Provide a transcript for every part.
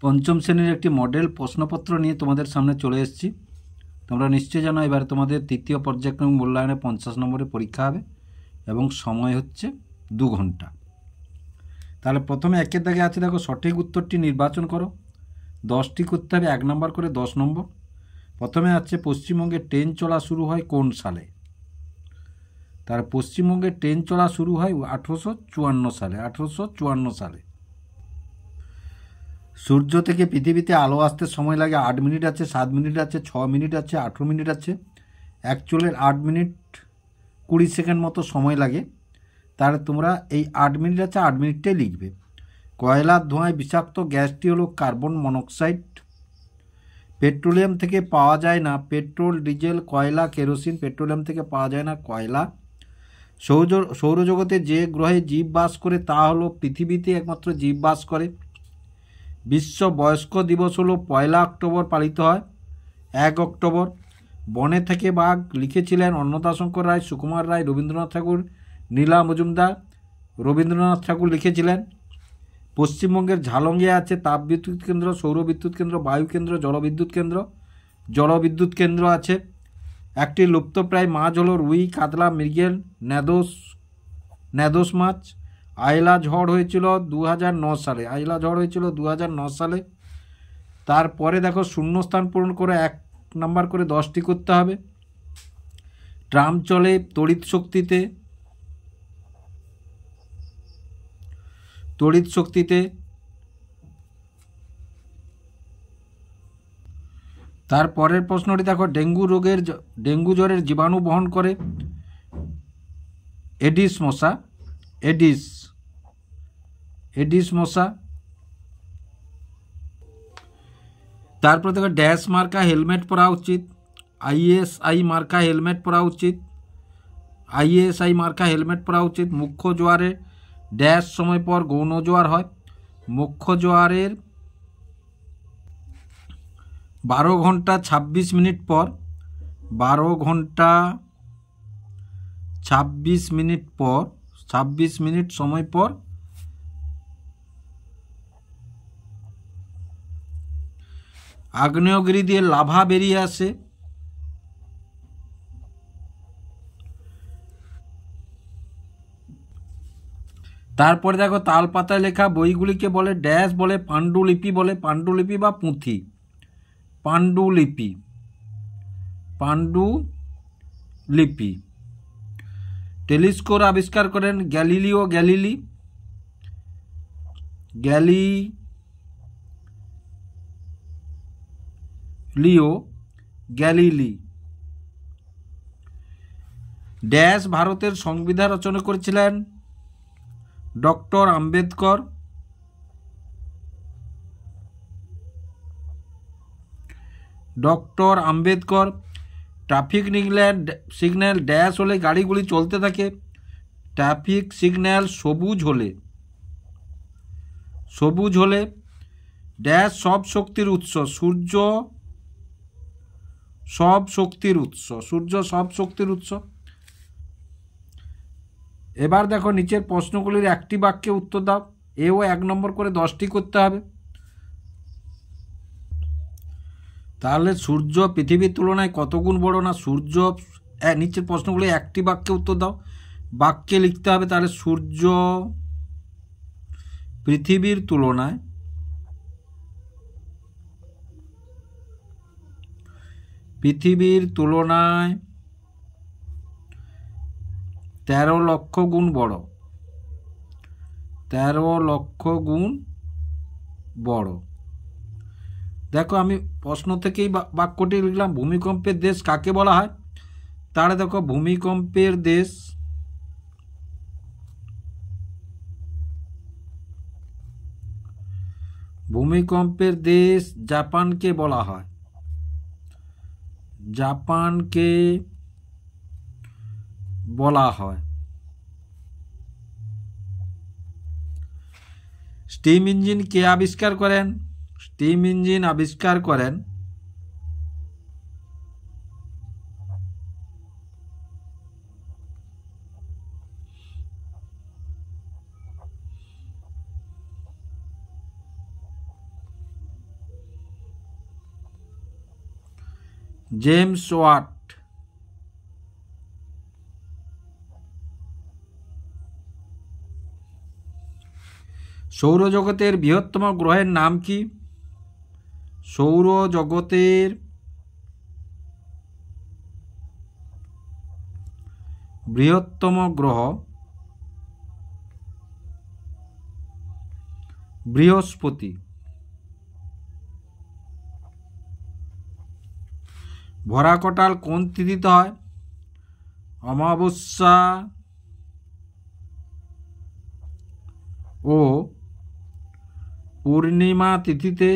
পঞ্চম শ্রেণীর একটি মডেল প্রশ্নপত্র নিয়ে তোমাদের সামনে চলে এসেছি। তোমরা নিশ্চয়ই জানো এবার তোমাদের তৃতীয় পর্যায়ক্রমিক মূল্যায়নে 50 নম্বরের পরীক্ষা হবে এবং সময় হচ্ছে 2 ঘন্টা। তাহলে প্রথমে একের দাগে আছে, দেখো সঠিক উত্তরটি নির্বাচন করো। 10টি করতে হবে, 1 নম্বর করে 10 নম্বর। প্রথমে আছে পশ্চিমবঙ্গে ট্রেন চলা শুরু হয় কোন সালে? তার পশ্চিমবঙ্গে ট্রেন চলা শুরু হয় 1854 সালে। 1854 সালে। সূর্য থেকে পৃথিবীতে আলো আসতে সময় লাগে 8 মিনিট আছে, 7 মিনিট আছে, 6 মিনিট আছে, 18 মিনিট আছে। অ্যাকচুয়ালের 8 মিনিট 20 সেকেন্ড মতো সময় লাগে। তাহলে তোমরা এই 8 মিনিট আছে, 8 মিনিটটাই লিখবে। কয়লার ধোঁয়ায় বিষাক্ত গ্যাসটি হলো কার্বন মনোক্সাইড। পেট্রোলিয়াম থেকে পাওয়া যায় না পেট্রোল, ডিজেল, কয়লা, কেরোসিন। পেট্রোলিয়াম থেকে পাওয়া যায় না কয়লা। সৌরজগতে যে গ্রহে জীব বাস করে তা হলো পৃথিবীতে একমাত্র জীব বাস করে। বিশ্ব বয়স্ক দিবস হলো 1 অক্টোবর পালিত হয়। 1 অক্টোবর। বনে থেকে বাঘ লিখেছিলেন অন্নদাশঙ্কর রায়, সুকুমার রায়, রবীন্দ্রনাথ ঠাকুর, নীলা মজুমদার। রবীন্দ্রনাথ ঠাকুর লিখেছিলেন। পশ্চিমবঙ্গের ঝালঙ্গে আছে তাপবিদ্যুৎ কেন্দ্র, সৌর বিদ্যুৎ কেন্দ্র, বায়ু কেন্দ্র, জলবিদ্যুৎ কেন্দ্র। জলবিদ্যুৎ কেন্দ্র আছে। একটি লুপ্তপ্রায় মাছ হলো রুই, কাতলা, মৃগেল, ন্যাদোস মাছ। আইলা ঝড় হয়েছিল 2009 সালে। আইলা ঝড় হয়েছিল 2009 সালে। তারপরে দেখো শূন্যস্থান পূরণ করে 1 নাম্বার করে 10টি করতে হবে। ট্রাম চলে তড়িৎ শক্তিতে। তারপরের প্রশ্নটি দেখো, ডেঙ্গু জ্বরের জীবাণু বহন করে এডিস মশা। এডিস মশা। তারপর দেখো ড্যাশ মার্কা হেলমেট পরা উচিত। আইএসআই মার্কা হেলমেট পরা উচিত। মুখ্য জোয়ারে ড্যাশ সময় পর গৌণ জোয়ার হয়। মুখ্য জোয়ারের 12 ঘন্টা 26 মিনিট পর 26 মিনিট সময় পর আগ্নেয়গিরি দিয়ে লাভা বেরিয়ে আসে। তারপরে দেখো তাল পাতায় লেখা বইগুলিকে বলে ড্যাশ বলে পাণ্ডুলিপি বলে। পাণ্ডুলিপি বা পুঁথি। পাণ্ডুলিপি। টেলিস্কোপ আবিষ্কার করেন গ্যালিলিও গ্যালিলি। ড্যাশ ভারতের সংবিধান রচনা করেছিলেন doctor Ambedkar. Traffic signal dash হলে গাড়িগুলি চলতে থাকে। ট্রাফিক সিগন্যাল সবুজ হলে ড্যাশ সব শক্তির উৎস। সূর্য সব শক্তির উৎস। এবার দেখো নিচের প্রশ্নগুলির একটি বাক্যে উত্তর দাও। এও 1 নম্বর করে 10টি করতে হবে। তাহলে সূর্য পৃথিবীর তুলনায় কত গুণ বড়? না সূর্য, নিচের প্রশ্নগুলি একটি বাক্যে উত্তর দাও। বাক্যে লিখতে হবে তাহলে সূর্য পৃথিবীর তুলনায় 13 লক্ষ গুণ বড়। 13 লক্ষ গুণ বড়। দেখো আমি প্রশ্ন থেকেই বাক্যটি লিখলাম। ভূমিকম্পের দেশ কাকে বলা হয়? তাহলে দেখো ভূমিকম্পের দেশ জাপানকে বলা হয়। স্টিম ইঞ্জিন কে আবিষ্কার করেন? স্টিম ইঞ্জিন আবিষ্কার করেন জেমস ওয়াট। সৌরজগতের বৃহত্তম গ্রহের নাম কি? সৌরজগতের বৃহত্তম গ্রহ বৃহস্পতি। ভরা কটাল কোন তিথিতে হয়? অমাবস্যা ও পূর্ণিমা তিথিতে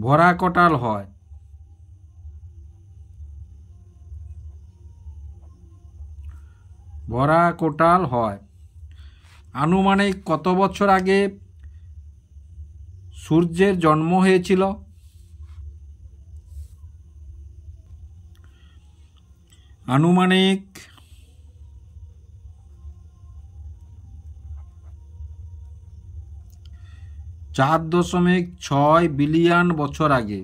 ভরা কটাল হয়। ভরা কোটাল হয়। আনুমানিক কত বছর আগে সূর্যের জন্ম হয়েছিল? আনুমানিক 4.6 বিলিয়ন বছর আগে।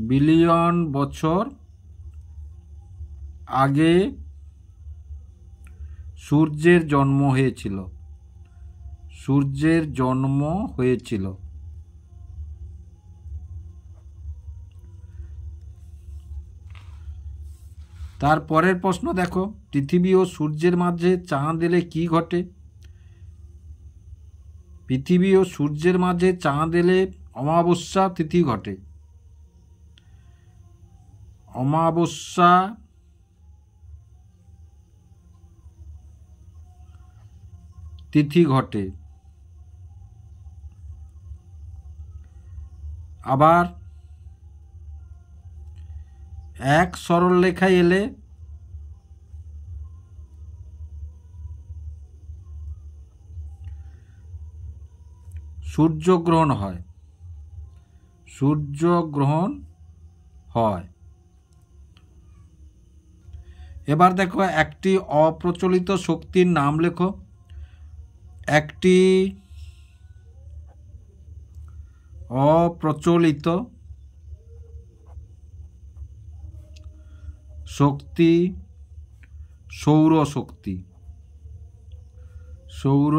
বিলিয়ন বছর আগে সূর্যের জন্ম হয়েছিল। সূর্যের জন্ম হয়েছিল। তারপরের প্রশ্ন দেখো, পৃথিবী ও সূর্যের মাঝে চাঁদ এলে কি ঘটে? পৃথিবী ও সূর্যের মাঝে চাঁদ এলে অমাবস্যা তিথি ঘটে। অমাবস্যা তিথি ঘটে। আবার এক সরল রেখায় এলে সূর্যগ্রহণ হয়। সূর্যগ্রহণ হয়। এবার দেখো, একটি অপ্রচলিত শক্তির নাম লেখো। একটি অপ্রচলিত শক্তি সৌর শক্তি। সৌর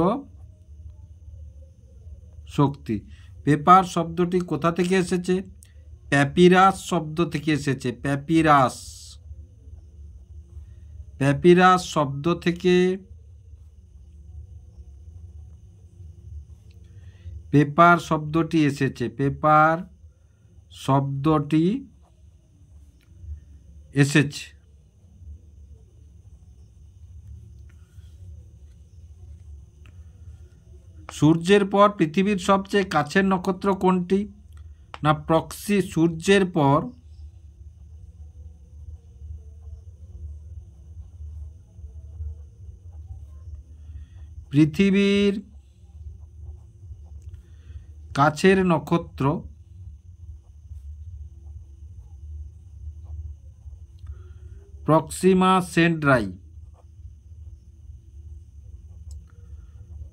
শক্তি। পেপার শব্দটি কোথা থেকে এসেছে? প্যাপিরাস শব্দ থেকে এসেছে। প্যাপিরাস। প্যাপিরাস শব্দ থেকে পেপার শব্দটি এসেছে। পেপার শব্দটি এসেছে। সূর্যের পর পৃথিবীর সবচেয়ে কাছের নক্ষত্র কোনটি? না, প্রক্সি। সূর্যের পর পৃথিবীর কাছের নক্ষত্র প্রক্সিমা সেন্ট্রাই।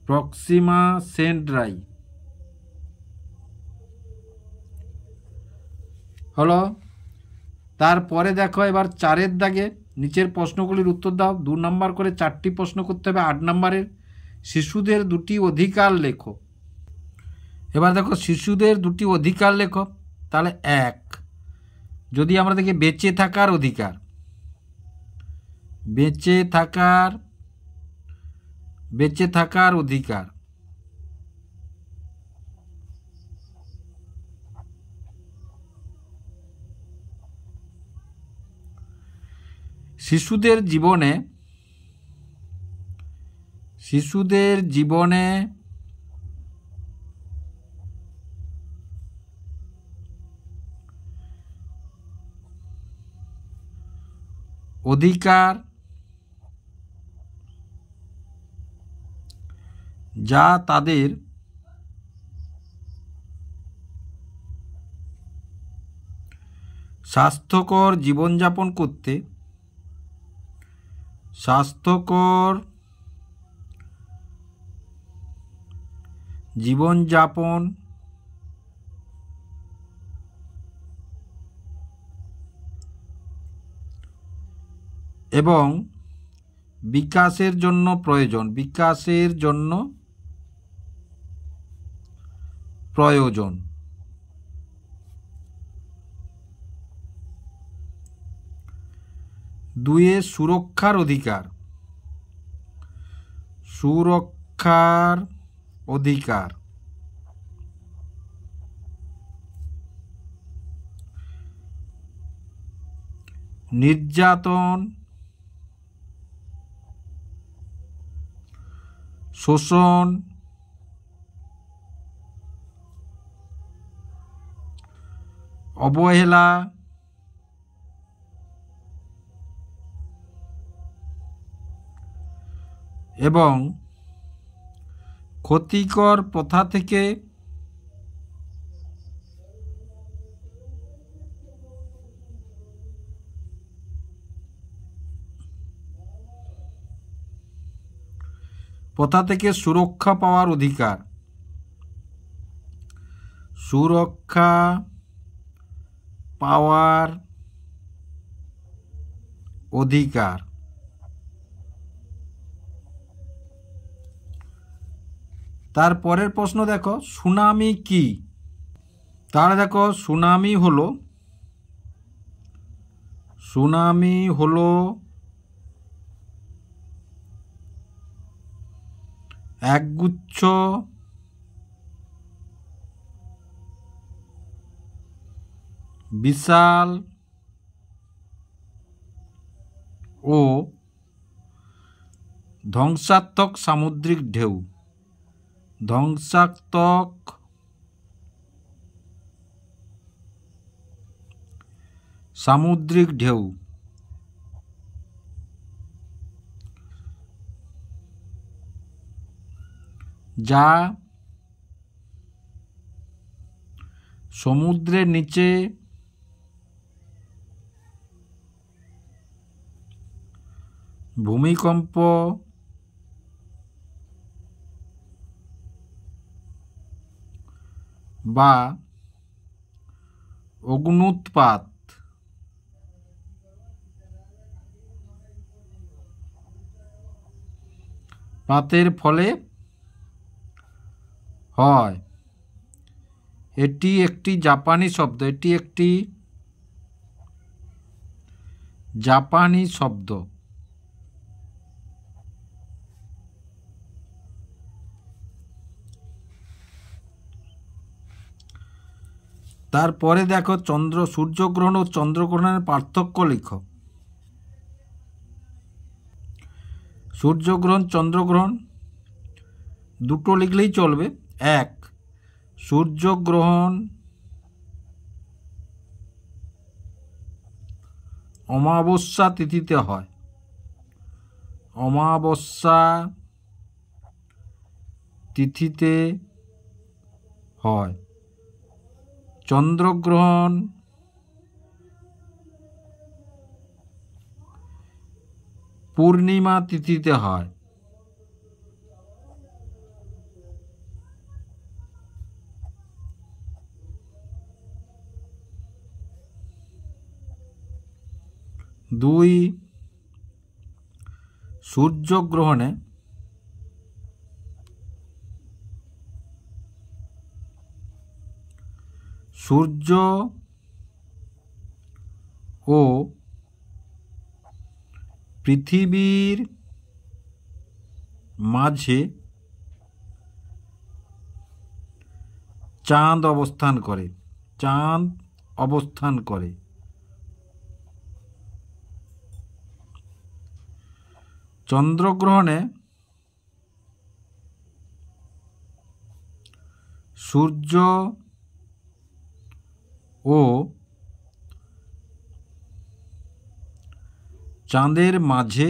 প্রক্সিমা সেন্ট্রাই হলো। তারপরে দেখো, এবার 4 দাগে নিচের প্রশ্নগুলির উত্তর দাও। 2 নম্বর করে 4টি প্রশ্ন করতে হবে। 8 নম্বরের শিশুদের 2টি অধিকার লেখো। এবার দেখো, শিশুদের 2টি অধিকার লেখো। তাহলে 1, যদি আমরা দেখি বেঁচে থাকার অধিকার। বেঁচে থাকার অধিকার। শিশুদের জীবনে অধিকার যা তাদের স্বাস্থ্যকর জীবনযাপন করতে জীবনযাপন এবং বিকাশের জন্য প্রয়োজন। 2 সুরক্ষার অধিকার। নির্যাতন, শোষণ, অবহেলা, এবং ক্ষতিকর প্রথা থেকে সুরক্ষা পাওয়ার অধিকার। সুরক্ষা পাওয়ার অধিকার। তারপরের প্রশ্ন দেখো, সুনামি কি? তাহলে দেখো, সুনামি হলো একগুচ্ছ বিশাল ও ধ্বংসাত্মক সামুদ্রিক ঢেউ। যা সমুদ্রের নিচে ভূমিকম্প বা অগ্ন্যুৎপাতের ফলে হয়। এটি একটি জাপানি শব্দ। তারপরে দেখো, সূর্যগ্রহণ ও চন্দ্রগ্রহণের পার্থক্য লিখো। সূর্যগ্রহণ, চন্দ্রগ্রহণ দুটো লিখলেই চলবে। 1, সূর্যগ্রহণ অমাবস্যা তিথিতে হয়। চন্দ্রগ্রহণ পূর্ণিমা তিথিতে হয়। দুই, সূর্যগ্রহণে সূর্য ও পৃথিবীর মাঝে চাঁদ অবস্থান করে। চন্দ্রগ্রহণে সূর্য ও চাঁদের মাঝে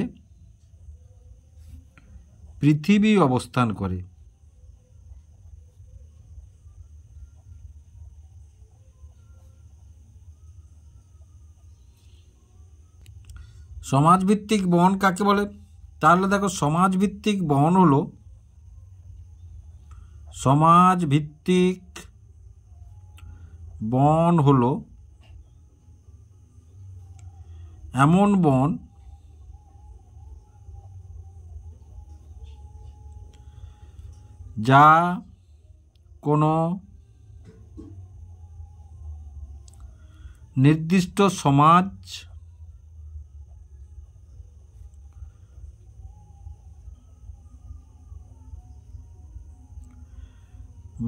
পৃথিবী অবস্থান করে। সমাজভিত্তিক বহন কাকে বলে? তাহলে দেখো, সমাজভিত্তিক বহন হলো সমাজ ভিত্তিক বন হলো এমন বন যা কোনো নির্দিষ্ট সমাজ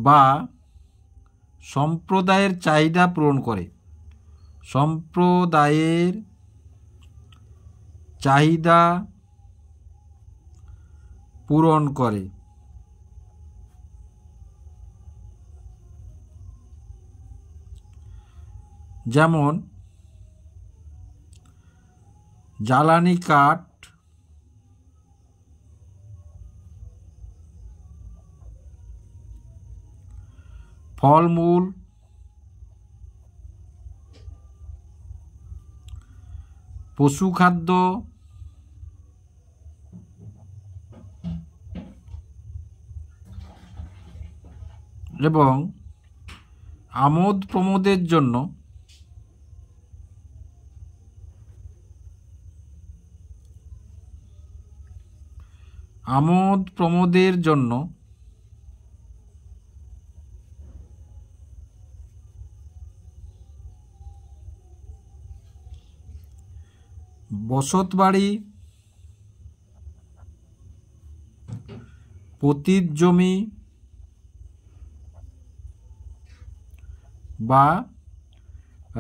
বা সম্প্রদায়ের চাহিদা পূরণ করে। সম্প্রদায়ের চাহিদা পূরণ করে। যেমন জ্বালানি কাঠ, ফলমূল, পশুখাদ্য এবং আমোদ প্রমোদের জন্য বসতবাড়ি, পতিত জমি বা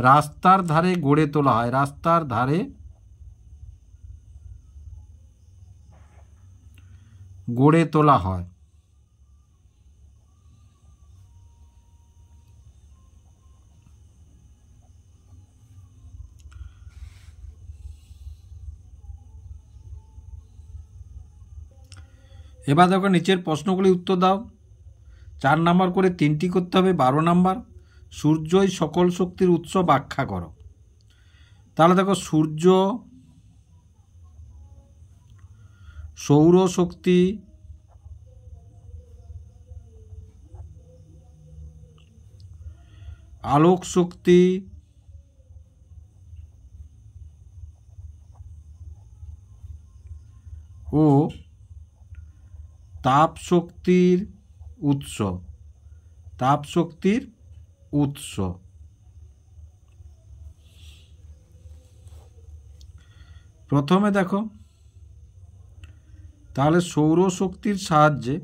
রাস্তার ধারে গড়ে তোলা হয়। রাস্তার ধারে গড়ে তোলা হয়। এবার দেখো নিচের প্রশ্নগুলি উত্তর দাও। 4 নাম্বার করে 3টি করতে হবে। 12 নাম্বার, সূর্যই সকল শক্তির উৎস ব্যাখ্যা করো। তাহলে দেখো সূর্য সৌরশক্তি, আলোক শক্তি, ও তাপ শক্তির উৎস। তাপ শক্তির উৎস। প্রথমে দেখো তাহলে সৌরশক্তির সাহায্যে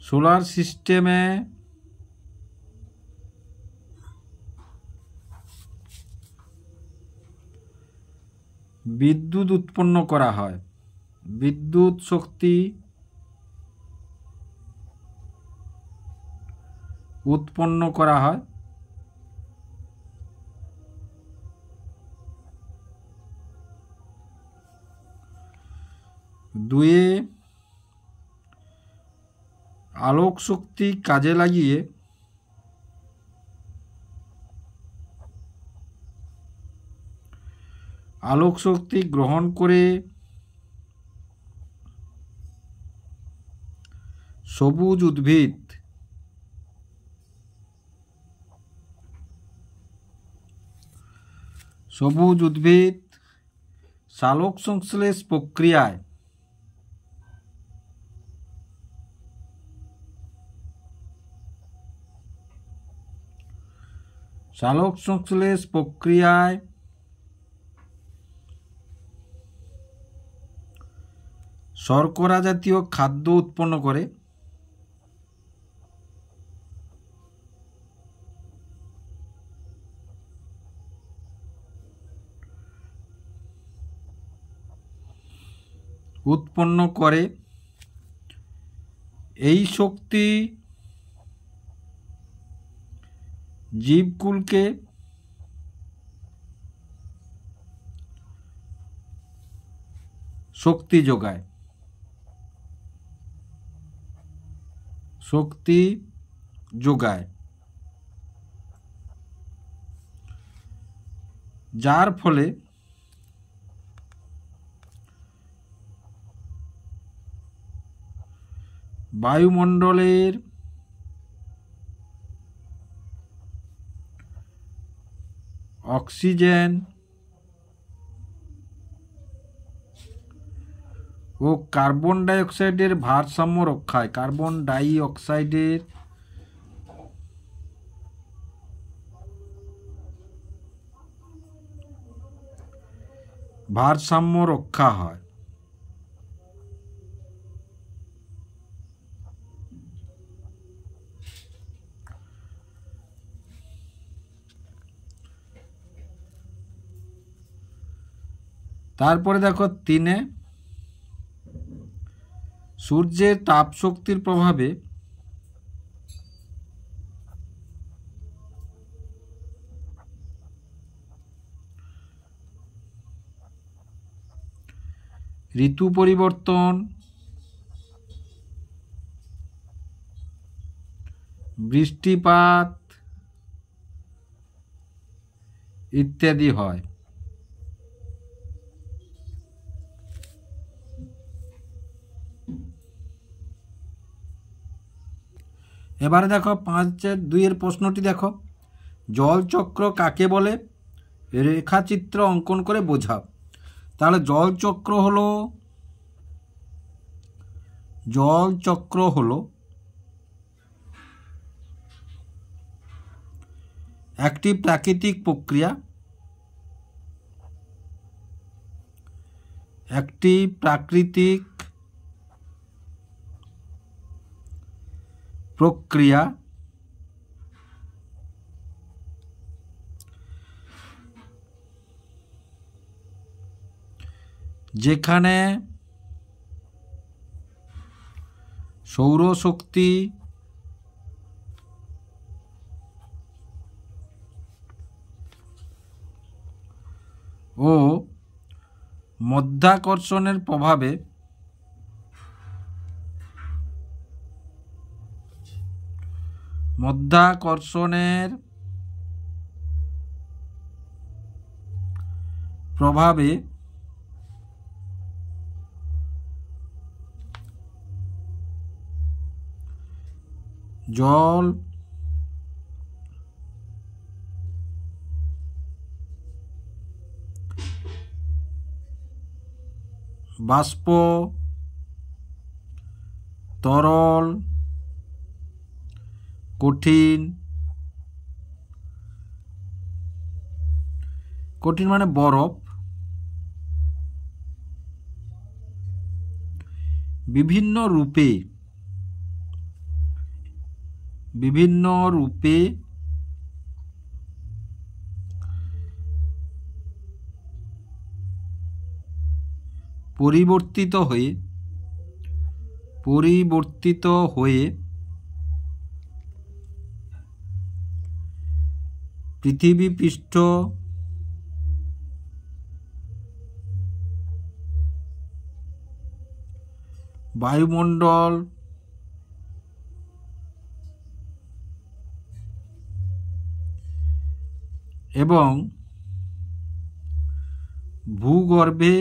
সোলার সিস্টেমে বিদ্যুৎ উৎপন্ন করা হয়। বিদ্যুৎ শক্তি উৎপন্ন করা হয়। দুয়ে আলোক শক্তি কাজে লাগিয়ে আলোক শক্তি গ্রহণ করে সবুজ উদ্ভিদ সালোক সংশ্লেষ প্রক্রিয়ায় শর্করা জাতীয় খাদ্য উৎপন্ন করে। এই শক্তি জীবকুলকে শক্তি যোগায়, শক্তি যোগায়, যার ফলে বায়ুমণ্ডলের অক্সিজেন ও কার্বন ডাই অক্সাইডের ভারসাম্য রক্ষায়, কার্বন ডাই অক্সাইডের ভারসাম্য রক্ষা হয়। তারপরে দেখো 3 সূর্যের তাপ শক্তির প্রভাবে ঋতু পরিবর্তন, বৃষ্টিপাত ইত্যাদি হয়। এবারে দেখো 5.2 প্রশ্নটি দেখো, জলচক্র কাকে বলে? রেখাচিত্র অঙ্কন করে বোঝাও। তাহলে জলচক্র হলো একটি প্রাকৃতিক প্রক্রিয়া, একটি প্রাকৃতিক প্রক্রিয়া যেখানে সৌরশক্তি ও মধ্যাকর্ষণের প্রভাবে জল বাষ্প, তরল, কঠিন মানে বরফ, বিভিন্ন রূপে পরিবর্তিত হয়ে পৃথিবী পৃষ্ঠ বায়ুমণ্ডল এবং ভূগর্ভে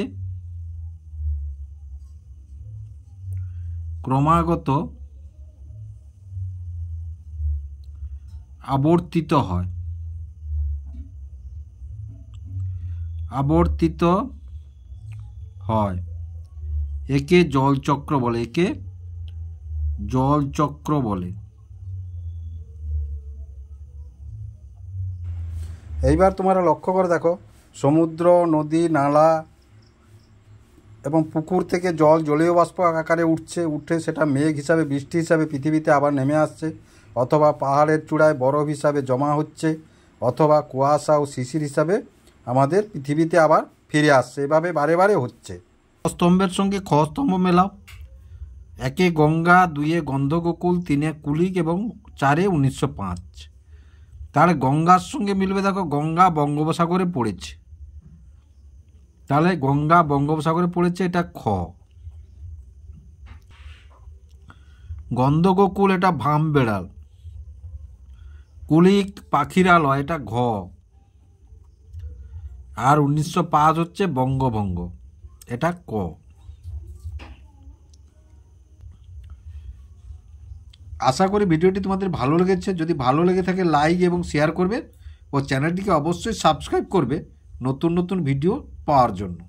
ক্রমাগত আবর্তিত হয়। একে জলচক্র বলে। এইবার তোমরা লক্ষ্য করে দেখো, সমুদ্র, নদী, নালা এবং পুকুর থেকে জলীয় বাষ্প আকারে উঠে সেটা মেঘ হিসাবে, বৃষ্টি হিসাবে পৃথিবীতে আবার নেমে আসছে, অথবা পাহাড়ের চূড়ায় বরফ হিসাবে জমা হচ্ছে, অথবা কুয়াশা ও শিশির হিসাবে আমাদের পৃথিবীতে আবার ফিরে আসছে। এভাবে বারে বারে হচ্ছে। স্তম্ভের সঙ্গে খ স্তম্ভ মেলাও। 1 গঙ্গা, 2 গন্ধগোকুল, 3 কুলিক এবং 4 1905। তাহলে গঙ্গার সঙ্গে মিলবে, দেখো গঙ্গা বঙ্গোপসাগরে পড়েছে। তাহলে গঙ্গা বঙ্গোপসাগরে পড়েছে, এটা খ। গন্ধগোকুল, এটা ভাম বেড়াল। কুলিক পাখিরালয়, এটা ঘ। আর 1905 হচ্ছে বঙ্গভঙ্গ, এটা ক। আশা করি ভিডিওটি তোমাদের ভালো লেগেছে। যদি ভালো লেগে থাকে লাইক এবং শেয়ার করবে ও চ্যানেলটিকে অবশ্যই সাবস্ক্রাইব করবে নতুন নতুন ভিডিও পাওয়ার জন্য।